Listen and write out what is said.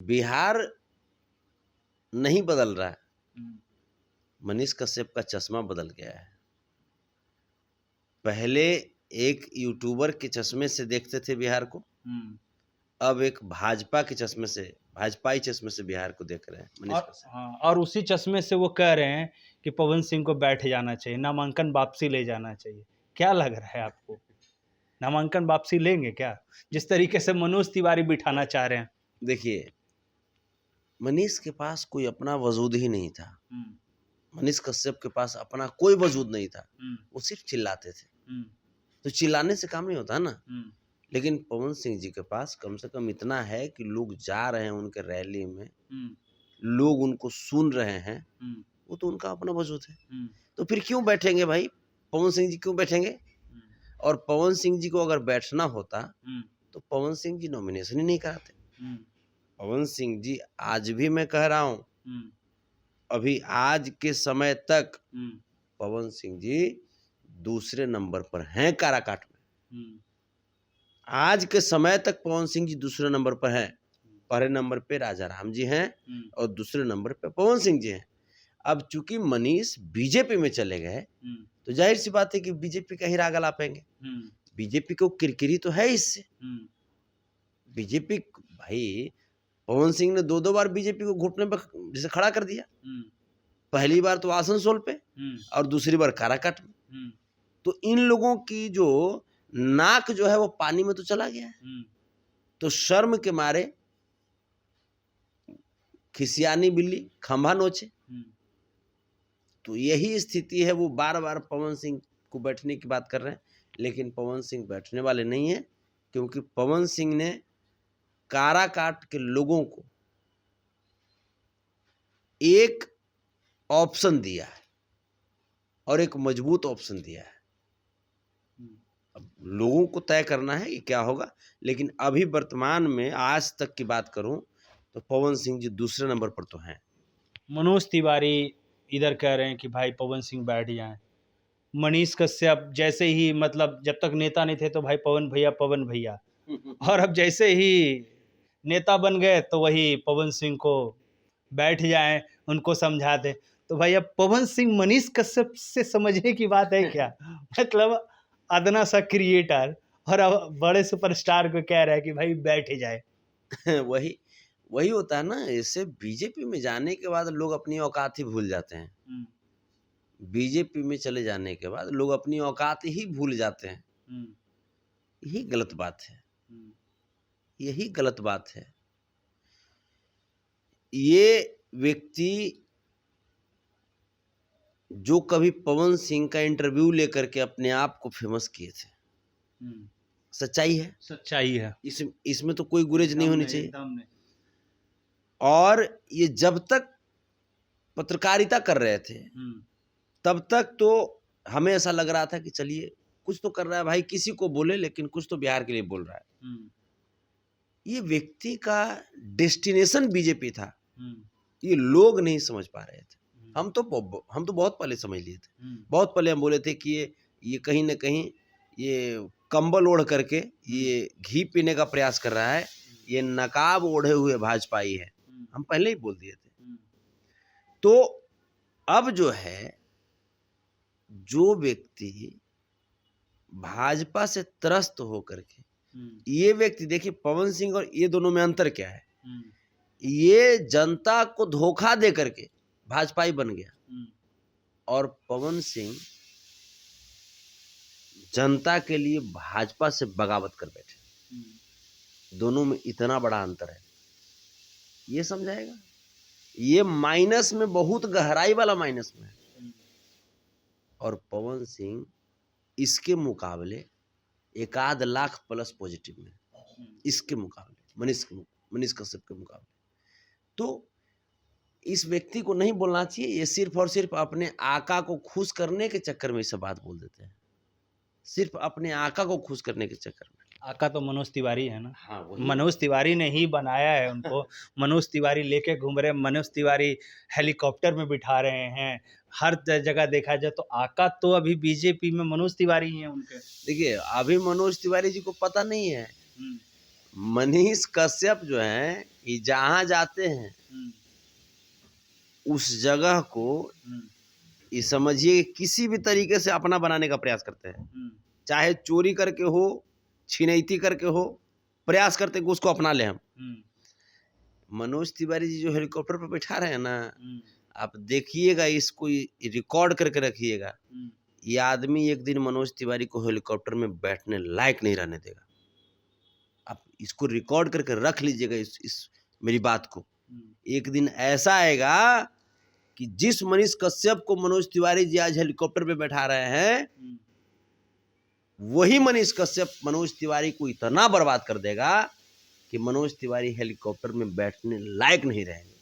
बिहार नहीं बदल रहा है, हुँ, मनीष कश्यप का चश्मा बदल गया है। पहले एक यूट्यूबर के चश्मे से देखते थे बिहार को, हुँ। अब एक भाजपाई चश्मे से बिहार को देख रहे हैं मनीष और कश्यप। हाँ, और उसी चश्मे से वो कह रहे हैं कि पवन सिंह को बैठ जाना चाहिए, नामांकन वापसी ले जाना चाहिए। क्या लग रहा है आपको? नामांकन वापसी लेंगे क्या? जिस तरीके से मनोज तिवारी बिठाना चाह रहे हैं। देखिए, मनीष के पास कोई अपना वजूद ही नहीं था। हुँ, मनीष कश्यप के पास अपना कोई वजूद नहीं था। हुँ, वो सिर्फ चिल्लाते थे। हुँ, तो चिल्लाने से काम नहीं होता ना। हुँ, लेकिन पवन सिंह जी के पास कम से कम इतना है कि लोग जा रहे हैं उनके रैली में, हुँ, लोग उनको सुन रहे हैं, हुँ, वो तो उनका अपना वजूद है। हुँ, तो फिर क्यों बैठेंगे भाई? पवन सिंह जी क्यों बैठेंगे? हुँ, और पवन सिंह जी को अगर बैठना होता, हुँ, तो पवन सिंह जी नॉमिनेशन ही नहीं कराते। हुँ, पवन सिंह जी आज भी मैं कह रहा हूँ, हुँ, अभी आज के समय तक हुँ, पवन सिंह जी दूसरे नंबर पर हैं काराकाट में। हुँ, आज के समय तक पवन सिंह जी दूसरे नंबर पर हैं। पहले नंबर पे राजा राम जी हैं हुँ, और दूसरे नंबर पे पवन सिंह जी हैं। अब चूँकि मनीष बीजेपी में चले गए, हुँ, तो ज़ाहिर-सी बात है कि बीजेपी का ही राग अलापेंगे। हुँ, बीजेपी को किरकिरी तो है इससे। हुँ, बीजेपी भाई पवन सिंह ने 2-2 बार बीजेपी को घुटने पे जैसे खड़ा कर दिया। हुँ, पहली बार तो आसनसोल पे हुँ, और दूसरी बार काराकाट में। हुँ, तो इन लोगों की जो नाक जो है वो पानी में तो चला गया है। हुँ, तो शर्म के मारे खिसियानी बिल्ली खंभा नोचे। हुँ, तो यही स्थिति है, वो बार-बार पवन सिंह को बैठने की बात कर रहे हैं, लेकिन पवन सिंह बैठने वाले नहीं हैं, क्योंकि पवन सिंह ने काराकाट के लोगों को एक ऑप्शन दिया है और एक मजबूत ऑप्शन दिया है। हुँ। अब लोगों को तय करना है कि क्या होगा, लेकिन अभी वर्तमान में आज तक की बात करूं तो पवन सिंह जी दूसरे नंबर पर तो हैं। मनोज तिवारी इधर कह रहे हैं कि भाई पवन सिंह बैठ जाएँ। मनीष कश्यप जैसे ही मतलब जब तक नेता नहीं थे तो भाई पवन भैया और अब जैसे ही नेता बन गए तो वही पवन सिंह को बैठ जाएँ, उनको समझा दें। तो भाई अब पवन सिंह मनीष कश्यप से समझने की बात है क्या? मतलब अदना सा क्रिएटर और अब बड़े सुपरस्टार को कह रहा है कि भाई बैठ जाए। वही वही होता है ना, इससे बीजेपी में जाने के बाद लोग अपनी औकात ही भूल जाते हैं। हुँ, बीजेपी में चले जाने के बाद लोग अपनी औकात ही भूल जाते हैं। हुँ, यही गलत बात है, हुँ, यही गलत बात है। ये व्यक्ति जो कभी पवन सिंह का इंटरव्यू लेकर के अपने आप को फेमस किए थे, हुँ। सच्चाई है। सच्चाई है। इसमें तो कोई गुरेज नहीं होनी चाहिए। एकदम नहीं। और ये जब तक पत्रकारिता कर रहे थे, हुँ, तब तक तो हमें ऐसा लग रहा था कि चलिए कुछ तो कर रहा है भाई, किसी को बोले लेकिन कुछ तो बिहार के लिए बोल रहा है। हुँ, ये व्यक्ति का डेस्टिनेशन बीजेपी था, हुँ, ये लोग नहीं समझ पा रहे थे। हुँ, हम तो बहुत पहले समझ लिए थे। हुँ, बहुत पहले हम बोले थे कि ये कहीं न कहीं ये कंबल ओढ़ करके ये घी पीने का प्रयास कर रहा है, ये नकाब ओढ़े हुए भाजपाई है। हुँ, हम पहले ही बोल दिए थे। हुँ, तो अब जो है, जो व्यक्ति भाजपा से त्रस्त होकर के, हुँ, ये व्यक्ति देखिए पवन सिंह और ये दोनों में अंतर क्या है? हुँ, ये जनता को धोखा दे करके भाजपाई बन गया हुँ, और पवन सिंह जनता के लिए भाजपा से बगावत कर बैठे। हुँ, दोनों में इतना बड़ा अंतर है, ये समझाएगा। ये माइनस में, बहुत गहराई वाला माइनस में है। हुँ, और पवन सिंह इसके मुकाबले एक आध लाख प्लस पॉजिटिव में, हुँ, इसके मुकाबले मनीष कश्यप के मुकाबले। तो इस व्यक्ति को नहीं बोलना चाहिए, ये सिर्फ और सिर्फ अपने आका को खुश करने के चक्कर में ये सब बात बोल देते हैं, सिर्फ अपने आका को खुश करने के चक्कर में। आका तो मनोज तिवारी है ना। हाँ, वही। मनोज तिवारी ने ही बनाया है उनको। मनोज तिवारी लेके घूम रहे हैं, मनोज तिवारी हेलीकॉप्टर में बिठा रहे हैं। हर जगह देखा जाए तो आका तो अभी बीजेपी में मनोज तिवारी ही हैं उनके। देखिए, अभी मनोज तिवारी जी को पता नहीं है, हुँ, मनीष कश्यप जो है ये जहाँ जाते हैं उस जगह को ये समझिए किसी भी तरीके से अपना बनाने का प्रयास करते हैं, चाहे चोरी करके हो, छिनैती करके हो, प्रयास करते हैं कि उसको अपना ले हम। मनोज तिवारी जी जो हेलीकॉप्टर पर बैठा रहे हैं ना, आप देखिएगा, इसको रिकॉर्ड करके रखिएगा। ये आदमी एक दिन मनोज तिवारी को हेलीकॉप्टर में बैठने लायक नहीं रहने देगा। आप इसको रिकॉर्ड करके रख लीजिएगा, इस मेरी बात को। एक दिन ऐसा आएगा कि जिस मनीष कश्यप को मनोज तिवारी जी आज हेलीकॉप्टर पे बैठा रहे हैं, वही मनीष कश्यप मनोज तिवारी को इतना बर्बाद कर देगा कि मनोज तिवारी हेलीकॉप्टर में बैठने लायक नहीं रहेंगे।